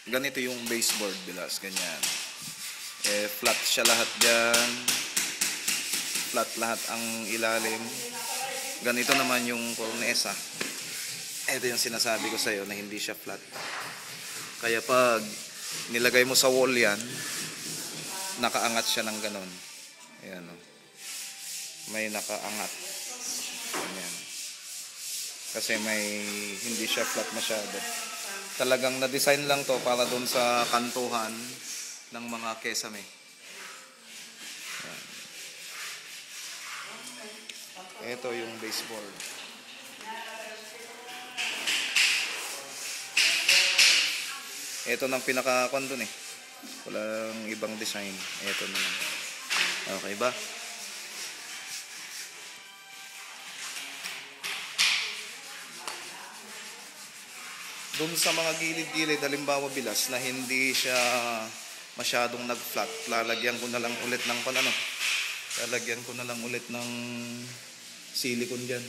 ganito yung baseboard bilas, ganyan. Flat siya lahat dyan. Flat lahat ang ilalim. Ganito naman yung cornesa. Ito yung sinasabi ko sa'yo na hindi siya flat. Kaya pag nilagay mo sa wall yan, nakaangat siya ng ganon. Ayan o. May nakaangat. Ayan. Kasi hindi siya flat masyado. Talagang na-design lang to para doon sa kantuhan ng mga kesame. Ayan. Ito yung baseboard. Ito nang pinaka-kon dun eh. Walang ibang design. Ito naman. Okay ba? Doon sa mga gilid-gilid, halimbawa bilas, na hindi siya masyadong nag-flat, lalagyan ko na lang ulit ng lalagyan ko na lang ulit ng silicone dyan.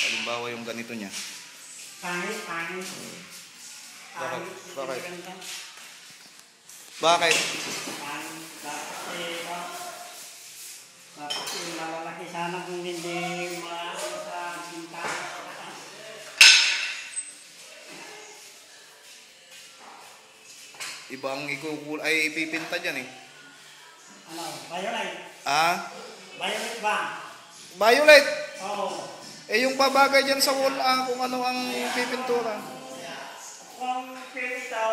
Halimbawa yung ganito niya. Pangit. Bakit? Bakit? Bakit malalaki sana kung hindi sa pinta. Ibang ay ipipinta dyan eh. Ano? Violet? Violet ba? Violet? Oo. Yung pabagay dyan sa wall kung ano ang pipintura. Kung pinito.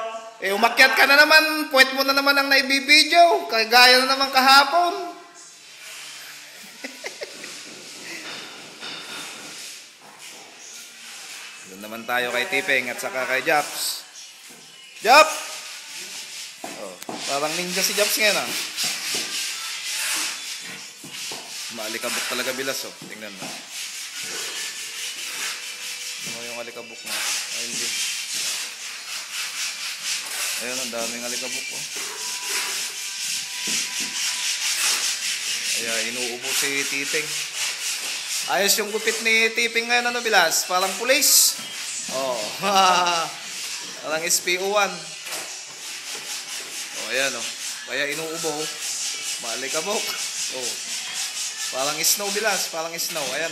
Umakyat ka na naman. Puwet mo na naman ang naibibidyo. Kagaya na naman kahapon. Doon naman tayo kay Tipeng at saka kay Japs. Jap! Parang ninja si Japs ngayon Maalikabok talaga bilas Tingnan mo. Ano yung alikabok mo? Ay hindi. Ayun, ang daming alikabok Ay, inuubo si Tipeng. Ayos yung gupit ni Tipeng ngayon bilas? Parang pulis. Parang SPO1. Ayan Kaya inuubo. Maalikabok. Parang snow bilas. Parang snow. Ayan